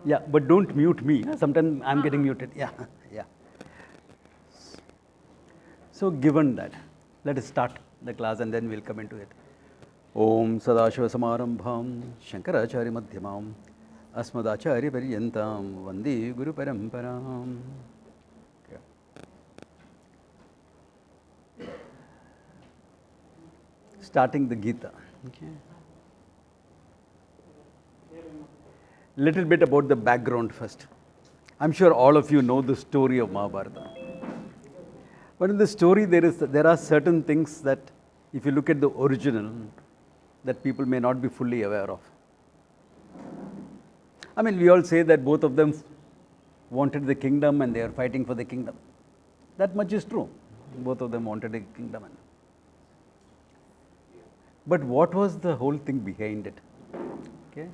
Yeah, but don't mute me. Sometimes I'm getting muted. Yeah, yeah. So given that, let us start the class and then we'll come into it. Om Sadashiva Samarambham Shankaracharya Madhyamam Asmadacharya Paryantam Vande Guru Paramparam. Okay. Starting the Gita. Okay. Little bit about the background first. I'm sure all of you know the story of Mahabharata. But in the story, there are certain things that, if you look at the original, that people may not be fully aware of. I mean, we all say that both of them wanted the kingdom and they are fighting for the kingdom. That much is true. Both of them wanted the kingdom. But what was the whole thing behind it? Okay.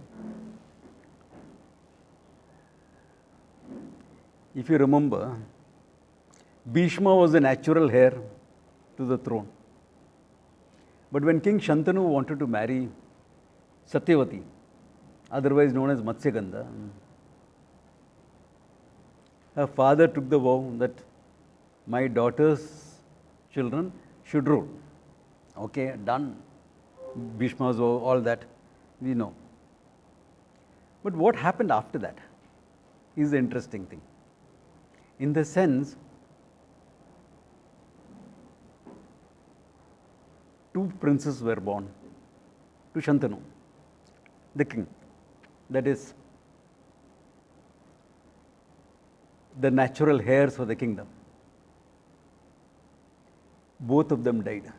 If you remember, Bhishma was the natural heir to the throne. But when King Shantanu wanted to marry Satyavati, otherwise known as Matsyagandha, her father took the vow that my daughter's children should rule. Okay, done. Bhishma's vow, all that we know. But what happened after that is the interesting thing. In the sense, two princes were born to Shantanu, the king. That is, the natural heirs for the kingdom. Both of them died.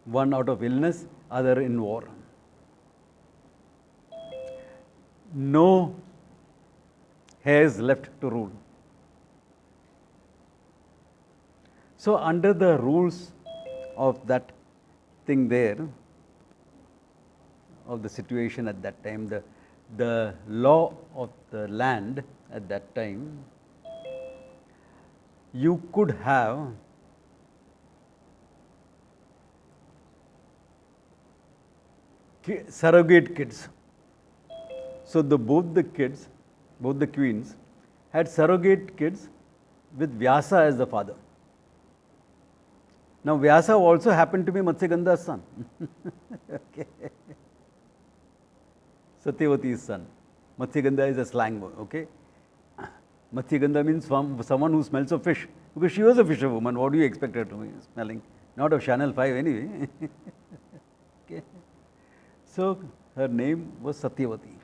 One out of illness, other in war. No heirs left to rule. So under the rules of that thing there, of the situation at that time, the law of the land at that time, you could have surrogate kids. So both the queens had surrogate kids with Vyasa as the father. Now Vyasa also happened to be Matsyagandha's son. Okay. Satyavati's son. Matsyagandha is a slang word, okay? Matsyagandha means someone who smells of fish. Because she was a fisherwoman, what do you expect her to be smelling? Not of Channel 5 anyway. Okay. So her name was Satyavati.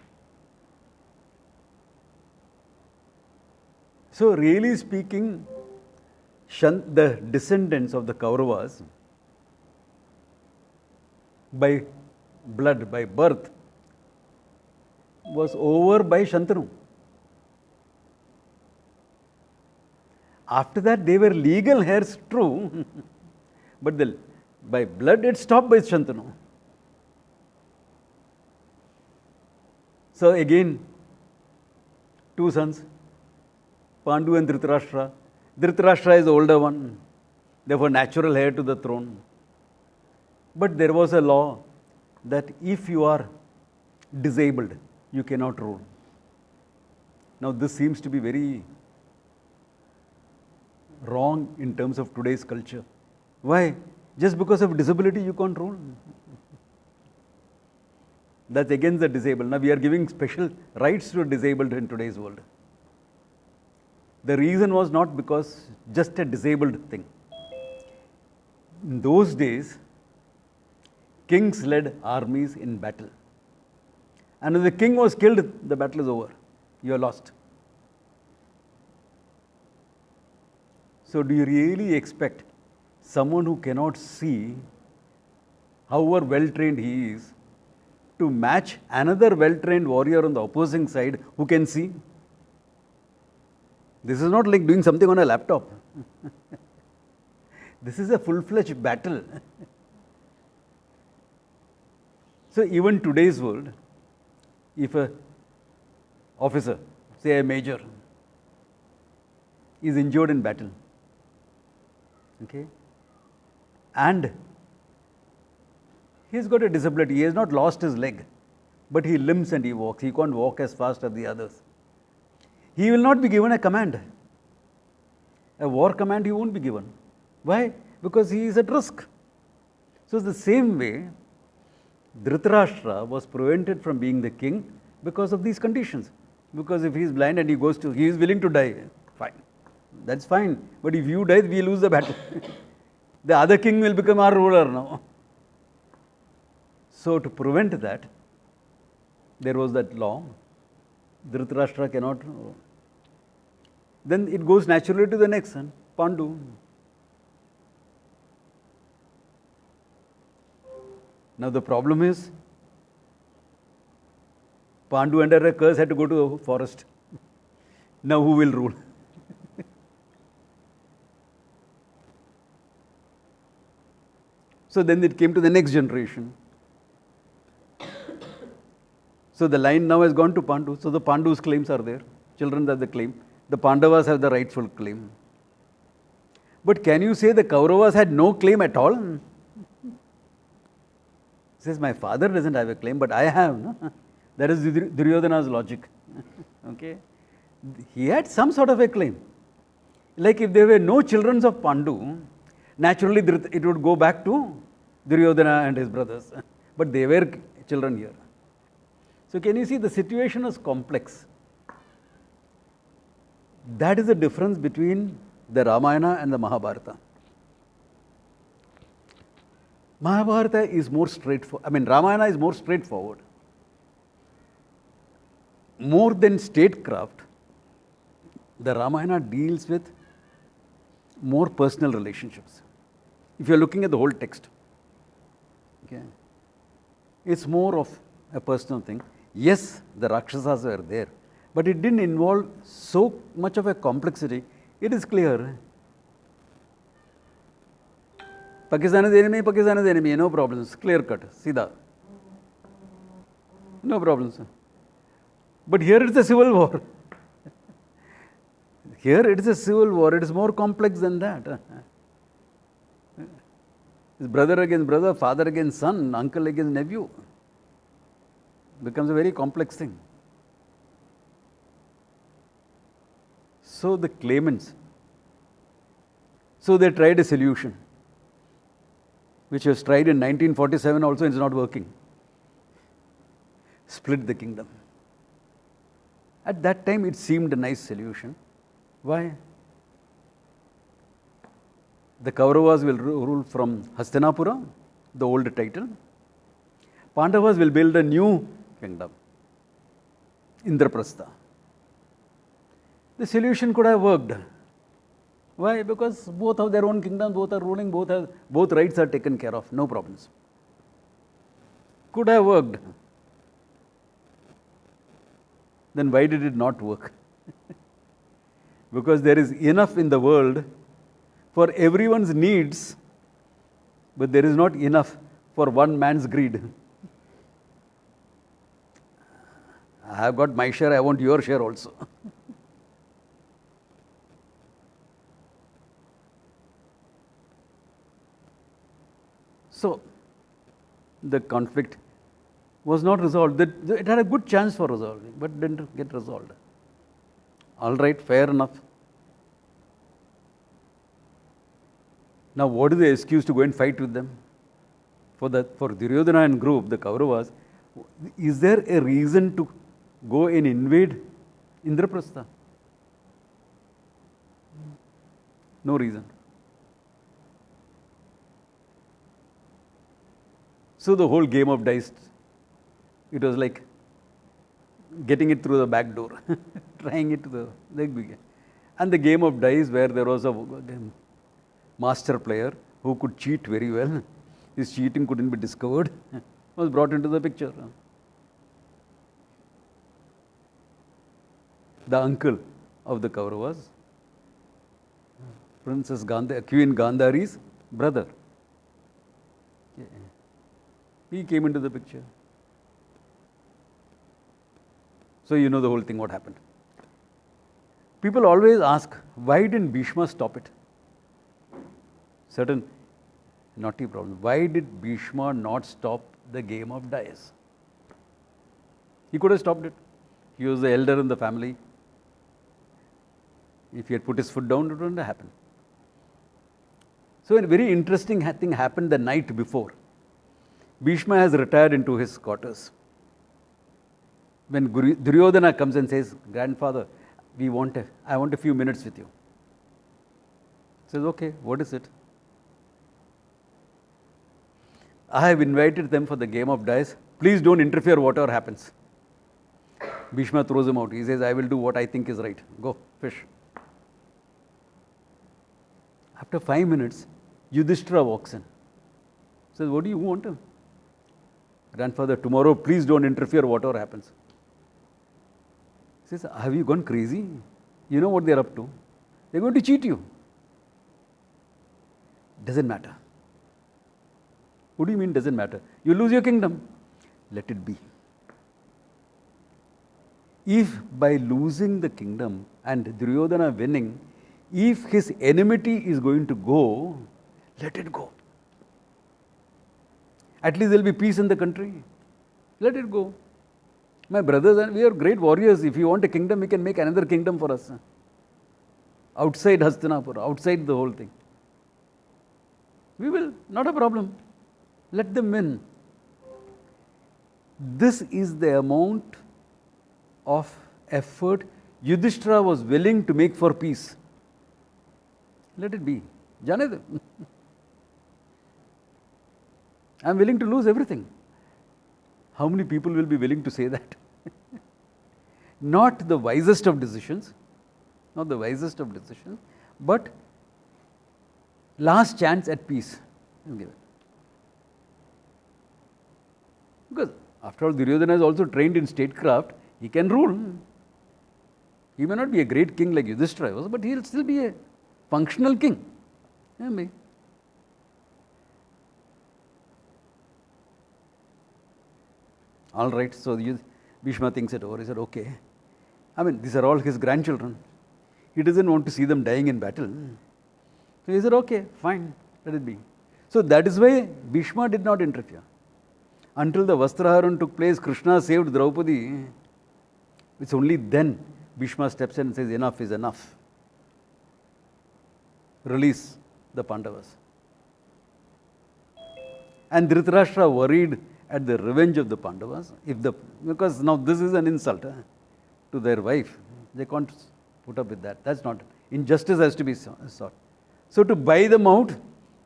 So really speaking, the descendants of the Kauravas, by blood, by birth, was over by Shantanu. After that, they were legal heirs, true, but by blood it stopped by Shantanu. So again, two sons, Pandu and Dhritarashtra. Dhritarashtra is the older one, therefore natural heir to the throne. But there was a law that if you are disabled, you cannot rule. Now this seems to be very wrong in terms of today's culture. Why? Just because of disability you can't rule. That's against the disabled. Now we are giving special rights to disabled in today's world. The reason was not because just a disabled thing. In those days, kings led armies in battle. And if the king was killed, the battle is over. You are lost. So do you really expect someone who cannot see, however well-trained he is, to match another well-trained warrior on the opposing side who can see? This is not like doing something on a laptop. This is a full-fledged battle. So even today's world, if an officer, say a major, is injured in battle, okay, and he has got a disability, he has not lost his leg, but he limps and he walks. He can't walk as fast as the others. He will not be given a command. A war command he won't be given. Why? Because he is at risk. So the same way, Dhritarashtra was prevented from being the king because of these conditions. Because if he is blind and he is willing to die, fine. That's fine. But if you die, we lose the battle. The other king will become our ruler now. So to prevent that, there was that law. Dhritarashtra cannot. Then it goes naturally to the next son, Pandu. Now the problem is, Pandu under a curse had to go to a forest. Now who will rule? So then it came to the next generation. So the line now has gone to Pandu. So the Pandu's claims are there. Children have the claim. The Pandavas have the rightful claim. But can you say the Kauravas had no claim at all? He says, my father doesn't have a claim, but I have. No? That is Duryodhana's logic. Okay? He had some sort of a claim. Like if there were no children of Pandu, naturally it would go back to Duryodhana and his brothers. But they were children here. So can you see the situation is complex? That is the difference between the Ramayana and the Mahabharata. Mahabharata is more straightforward. Ramayana is more straightforward. More than statecraft, the Ramayana deals with more personal relationships. If you are looking at the whole text, okay, it's more of a personal thing. Yes, the Rakshasas were there, but it didn't involve so much of a complexity. It is clear. Pakistan is enemy, no problems, clear cut, Sida. No problems. But here it's a civil war. Here it is a civil war, it is more complex than that. It's brother against brother, father against son, uncle against nephew. Becomes a very complex thing. So the claimants, so they tried a solution, which was tried in 1947 also, and it's not working. Split the kingdom. At that time it seemed a nice solution. Why? The Kauravas will rule from Hastinapura, the old title. Pandavas will build a new kingdom, Indraprastha. The solution could have worked. Why? Because both have their own kingdom, both are ruling, both rights are taken care of, no problems. Could have worked. Then why did it not work? Because there is enough in the world for everyone's needs, but there is not enough for one man's greed. I have got my share, I want your share also. So, the conflict was not resolved. It had a good chance for resolving, but didn't get resolved. All right, fair enough. Now, what is the excuse to go and fight with them? For Duryodhana and group, the Kauravas, is there a reason to go and invade Indraprastha? No reason. So the whole game of dice, it was like getting it through the back door, trying it to the big. And the game of dice where there was a master player who could cheat very well, his cheating couldn't be discovered, was brought into the picture. The uncle of the Kauravas, Queen Gandhari's brother. He came into the picture. So you know the whole thing, what happened. People always ask, why didn't Bhishma stop it? Certain naughty problem. Why did Bhishma not stop the game of dice? He could have stopped it. He was the elder in the family. If he had put his foot down, it wouldn't have happened. So a very interesting thing happened the night before. Bhishma has retired into his quarters. When Duryodhana comes and says, grandfather, I want a few minutes with you. He says, okay, what is it? I have invited them for the game of dice. Please don't interfere whatever happens. Bhishma throws him out. He says, I will do what I think is right. Go, fish. After 5 minutes, Yudhishthira walks in. Says, what do you want? Grandfather, tomorrow please don't interfere whatever happens. He says, have you gone crazy? You know what they're up to. They're going to cheat you. Doesn't matter. What do you mean doesn't matter? You lose your kingdom. Let it be. If by losing the kingdom and Duryodhana winning, if his enmity is going to go, let it go. At least there will be peace in the country. Let it go. My brothers, and we are great warriors. If you want a kingdom, we can make another kingdom for us. Outside Hastinapur, outside the whole thing. We will, not a problem. Let them win. This is the amount of effort Yudhishthira was willing to make for peace. Let it be. Jane I am willing to lose everything. How many people will be willing to say that? Not the wisest of decisions, but last chance at peace. Because after all, Duryodhana is also trained in statecraft. He can rule. He may not be a great king like Yudhishthira was, but he will still be a functional king. All right, so Bhishma thinks it over. He said, okay. These are all his grandchildren. He doesn't want to see them dying in battle. So he said, okay, fine, let it be. So that is why Bhishma did not interfere. Until the Vastraharan took place, Krishna saved Draupadi. It's only then Bhishma steps in and says, enough is enough. Release the Pandavas. And Dhritarashtra worried at the revenge of the Pandavas, because now this is an insult to their wife. They can't put up with that. That's not. Injustice has to be sought. So to buy them out,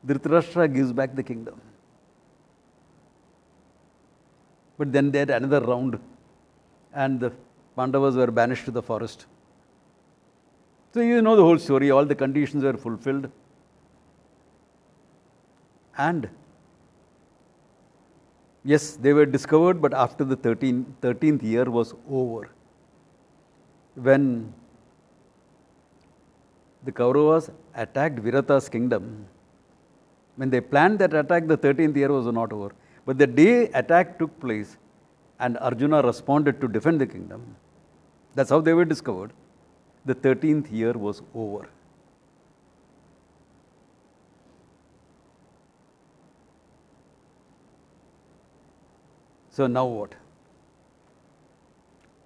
Dhritarashtra gives back the kingdom. But then they had another round and the Pandavas were banished to the forest. So you know the whole story, all the conditions were fulfilled. And yes, they were discovered, but after the 13th year was over, when the Kauravas attacked Virata's kingdom, when they planned that attack, the 13th year was not over. But the day attack took place and Arjuna responded to defend the kingdom, that's how they were discovered, the 13th year was over. So now what?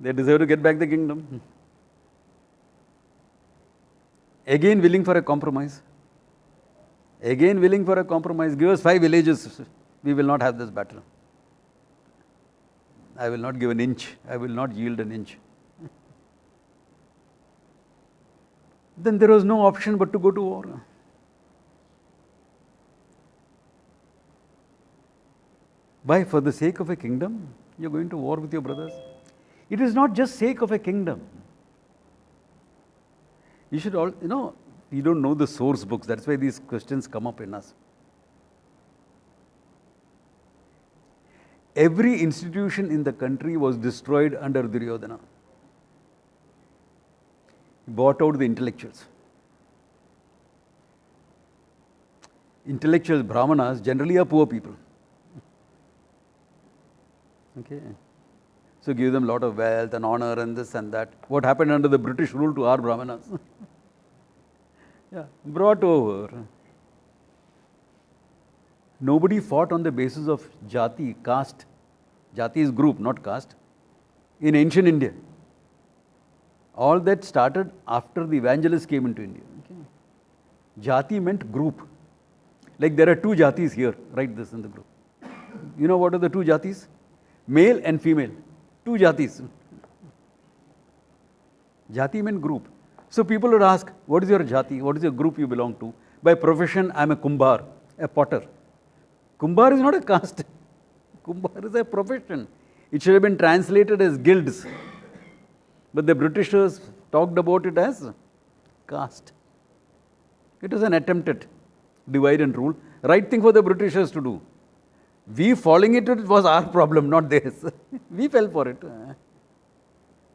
They deserve to get back the kingdom. Again willing for a compromise. Give us 5 villages. We will not have this battle. I will not give an inch. I will not yield an inch. Then there was no option but to go to war. Why? For the sake of a kingdom, you're going to war with your brothers. It is not just sake of a kingdom. You should all, we don't know the source books. That's why these questions come up in us. Every institution in the country was destroyed under Duryodhana. He bought out the intellectuals. Intellectuals, Brahmanas, generally are poor people. Okay. So give them a lot of wealth and honor and this and that. What happened under the British rule to our Brahmanas? Brought over. Nobody fought on the basis of jati, caste. Jati is group, not caste. in ancient India. All that started after the evangelists came into India. Okay. Jati meant group. Like there are two jatis here. Write this in the group. You know what are the two jatis? Male and female. Two jatis. Jati meant group. So people would ask, what is your jati? What is your group you belong to? By profession, I am a kumbhar, a potter. Kumbhar is not a caste. Kumbhar is a profession. It should have been translated as guilds. But the Britishers talked about it as caste. It was an attempt at divide and rule. Right thing for the Britishers to do. We falling into it was our problem, not theirs. We fell for it.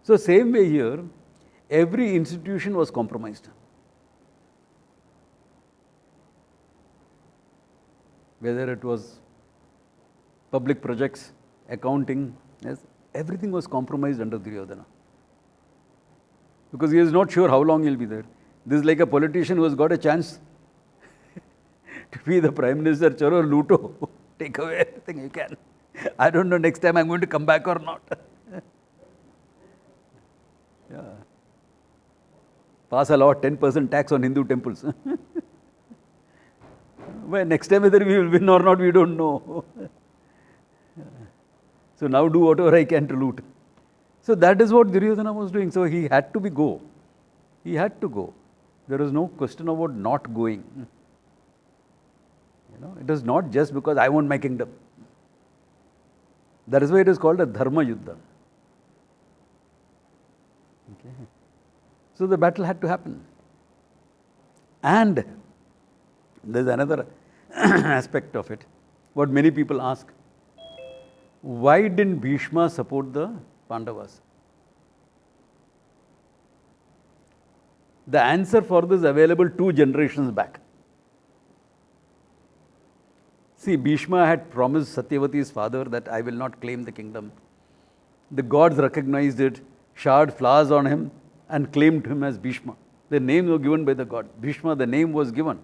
So same way here, every institution was compromised. Whether it was public projects, accounting, yes, everything was compromised under Duryodhana. Because he is not sure how long he will be there. This is like a politician who has got a chance to be the Prime Minister, Charo Luto, take away everything you can. I don't know next time I'm going to come back or not. Yeah. Pass a law, 10% tax on Hindu temples. Well, next time whether we will win or not, we don't know. So now do whatever I can to loot. So that is what Duryodhana was doing. So he had to go. He had to go. There was no question about not going. You know, it is not just because I want my kingdom. That is why it is called a Dharma Yuddha. Okay. So the battle had to happen. And there is another aspect of it. What many people ask, why didn't Bhishma support the Pandavas? The answer for this is available 2 generations back. See, Bhishma had promised Satyavati's father that I will not claim the kingdom. The gods recognized it, showered flowers on him and claimed him as Bhishma. The name was given by the god. Bhishma, the name was given.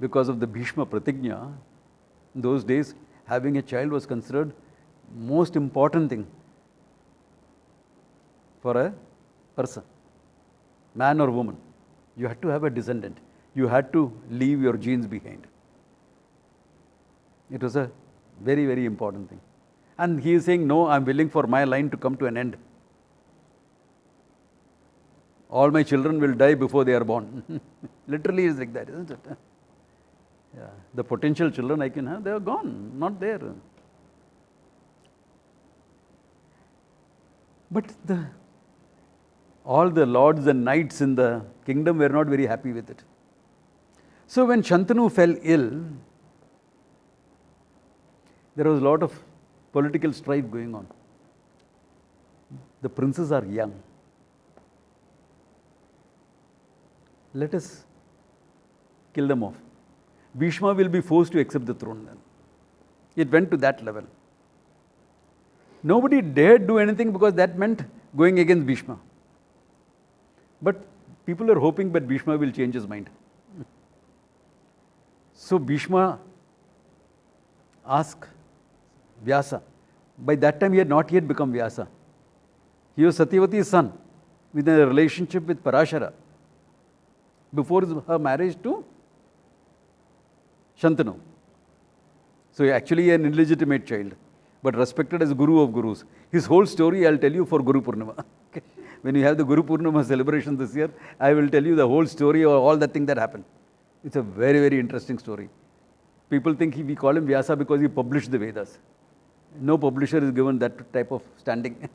Because of the Bhishma Pratigna, in those days, having a child was considered most important thing for a person, man or woman. You had to have a descendant. You had to leave your genes behind. It was a very, very important thing. And he is saying, no, I am willing for my line to come to an end. All my children will die before they are born. Literally it's like that, isn't it? Yeah. The potential children I can have, they are gone, not there. But all the lords and knights in the kingdom were not very happy with it. So when Shantanu fell ill, there was a lot of political strife going on. The princes are young. Let us kill them off. Bhishma will be forced to accept the throne then. It went to that level. Nobody dared do anything because that meant going against Bhishma. But people are hoping that Bhishma will change his mind. So Bhishma asked Vyasa. By that time he had not yet become Vyasa. He was Satyavati's son with a relationship with Parashara before her marriage to Shantanu. So actually an illegitimate child, but respected as Guru of Gurus. His whole story I will tell you for Guru Purnima. Okay. When you have the Guru Purnima celebration this year, I will tell you the whole story or all that thing that happened. It's a very, very interesting story. People think we call him Vyasa because he published the Vedas. No publisher is given that type of standing.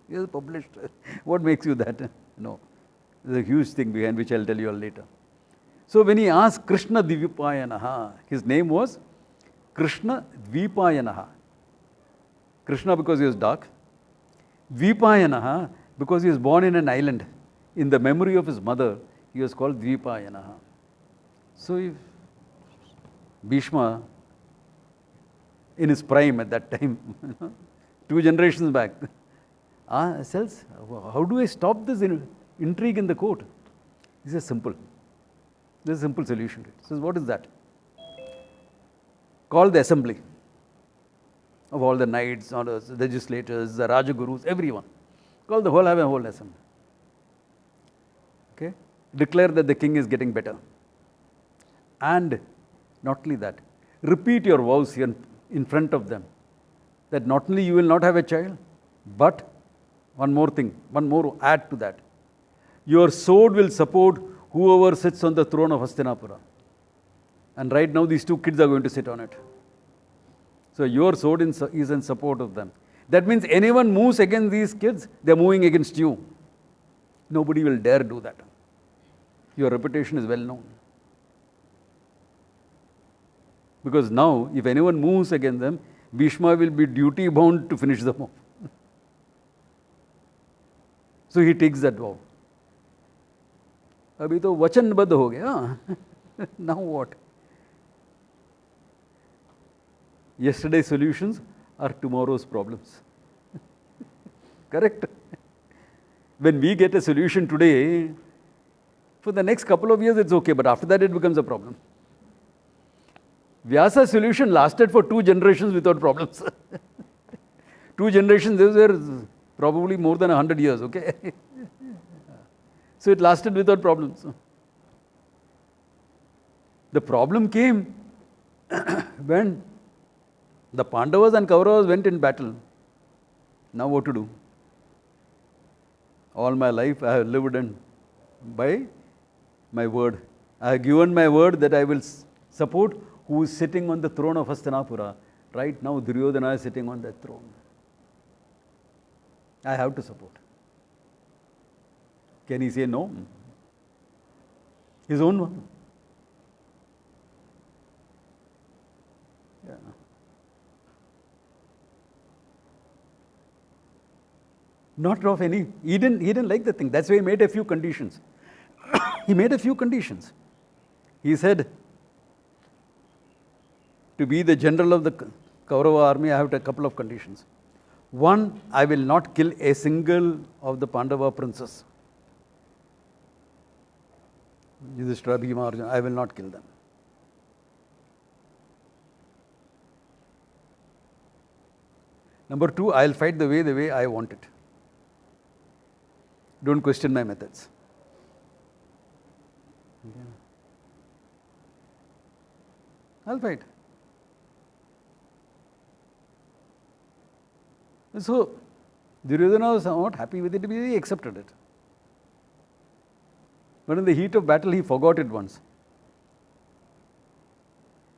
He is published. What makes you that? No. There's a huge thing behind which I'll tell you all later. So when he asked Krishna Dvipayanaha, his name was Krishna Dvipayanaha. Krishna because he was dark. Dvipayanaha because he was born in an island. In the memory of his mother, he was called Dvipayanaha. So if Bhishma, in his prime at that time, 2 generations back, says, how do I stop this intrigue in the court? He says, simple. There's a simple solution to it. He says, what is that? Call the assembly of all the knights, all the legislators, the Rajagurus, everyone. Call the whole, have a whole assembly. Okay? Declare that the king is getting better. And not only that, repeat your vows here in front of them. That not only you will not have a child, but one more thing, one more add to that. Your sword will support whoever sits on the throne of Hastinapura. And right now these two kids are going to sit on it. So your sword is in support of them. That means anyone moves against these kids, they are moving against you. Nobody will dare do that. Your reputation is well known. Because now, if anyone moves against them, Bhishma will be duty bound to finish them off. So he takes that vow. Abhi to vachanbadh ho gaya. Now what? Yesterday's solutions are tomorrow's problems. Correct? When we get a solution today, for the next couple of years it's okay, but after that it becomes a problem. Vyasa's solution lasted for 2 generations without problems. 2 generations, those were probably more than 100 years, okay? So it lasted without problems. The problem came when the Pandavas and Kauravas went in battle. Now what to do? All my life I have lived in by my word. I have given my word that I will support who is sitting on the throne of Hastinapura. Right now Duryodhana is sitting on that throne. I have to support. Can he say no? His own one. Yeah. Not of any. He didn't like the thing. That's why he made a few conditions. He made a few conditions. He said, to be the general of the Kaurava army, I have a couple of conditions. One, I will not kill a single of the Pandava princes. Yudhishthira, Bhima, Arjuna, I will not kill them. Number 2, I will fight the way I want it. Don't question my methods. I'll fight. So, Duryodhana was not happy with it, but he accepted it. But in the heat of battle, he forgot it once.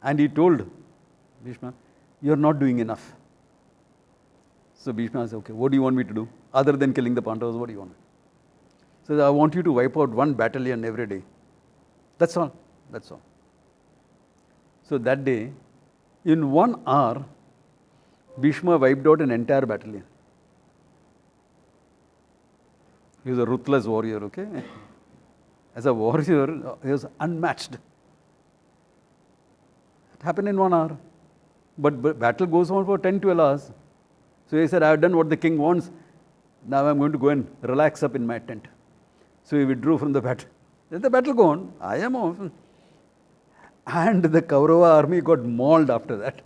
And he told Bhishma, you are not doing enough. So Bhishma said, okay, what do you want me to do? Other than killing the Pandavas, what do you want? So I want you to wipe out 1 battalion every day. That's all. That's all. So that day, in 1 hour, Bhishma wiped out an entire battalion. He was a ruthless warrior, okay? As a warrior, he was unmatched. It happened in 1 hour. But battle goes on for 10, 12 hours. So he said, I have done what the king wants. Now I am going to go and relax up in my tent. So he withdrew from the battle. Let the battle go on. I am off. And the Kaurava army got mauled after that.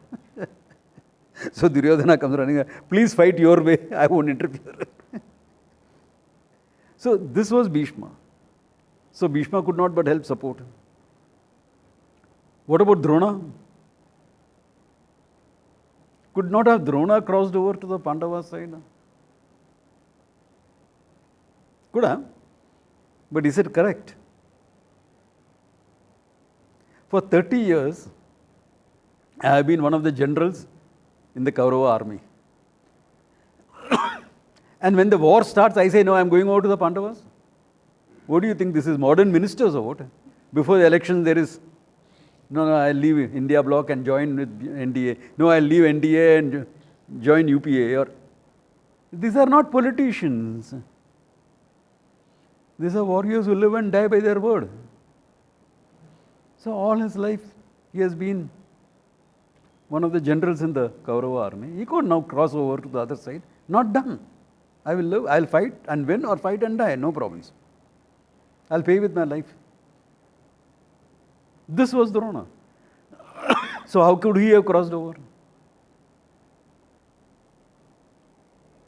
So Duryodhana comes running, please fight your way, I won't interfere. So this was Bhishma. So Bhishma could not but help support. What about Drona? Could not have Drona crossed over to the Pandava side? Could have. But is it correct? For 30 years, I have been one of the generals in the Kaurava army. And when the war starts, I say, no, I am going over to the Pandavas. What do you think? This is modern ministers or what? Before the election, there is, no, I'll leave India bloc and join with NDA. No, I'll leave NDA and join UPA. Or these are not politicians. These are warriors who live and die by their word. So all his life, he has been one of the generals in the Kaurava army. He could now cross over to the other side. Not done. I will live, I'll fight and win or fight and die. No problems. I'll pay with my life. This was Drona. So how could he have crossed over?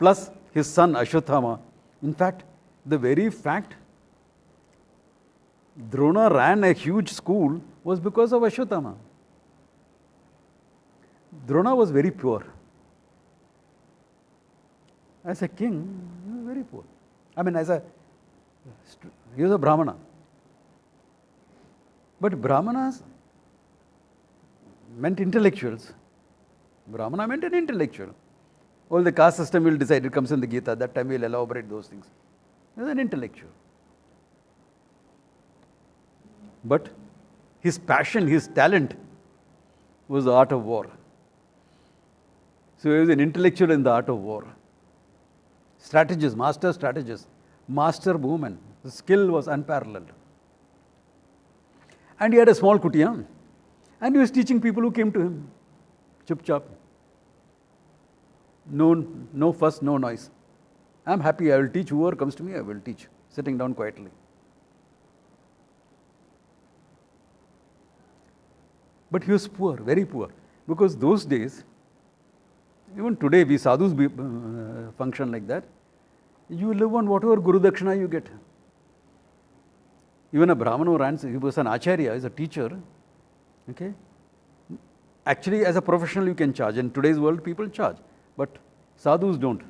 plus his son Ashwatthama. In fact, the very fact Drona ran a huge school was because of Ashwatthama. Drona was very poor. As a king, he was very poor. I mean, he was a Brahmana. But Brahmanas meant intellectuals. Brahmana meant an intellectual. All the caste system will decide, it comes in the Gita, that time we'll elaborate those things. He was an intellectual. But his passion, his talent was the art of war. So he was an intellectual in the art of war. Strategist, master movement. The skill was unparalleled. And he had a small kutia. And he was teaching people who came to him. Chup chap. No fuss, no noise. I'm happy, I will teach whoever comes to me, I will teach. Sitting down quietly. But he was poor, very poor. Because those days, even today we sadhus function like that. You live on whatever Guru Dakshina you get. Even a Brahmana who ran, he was an acharya, is a teacher. Okay? Actually, as a professional, you can charge. In today's world, people charge. But sadhus don't.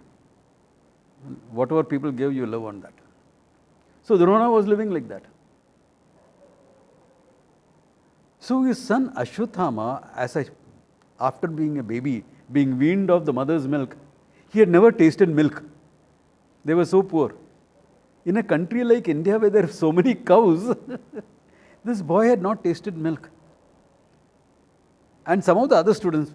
Whatever people give, you live on that. So Drona was living like that. So his son Ashwatthama, after being a baby, being weaned off the mother's milk, he had never tasted milk. They were so poor. In a country like India where there are so many cows, this boy had not tasted milk. And some of the other students,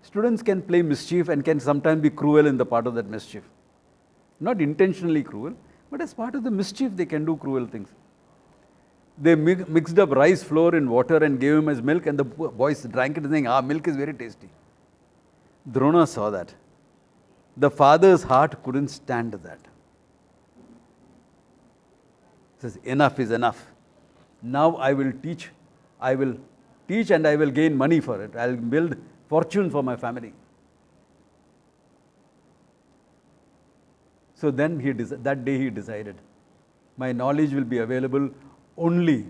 students can play mischief and can sometimes be cruel in the part of that mischief. Not intentionally cruel, but as part of the mischief they can do cruel things. They mixed up rice flour in water and gave him as milk, and the boys drank it saying, milk is very tasty. Drona saw that. The father's heart couldn't stand that. He says, enough is enough. Now I will teach and I will gain money for it. I will build fortune for my family. So then that day he decided, my knowledge will be available only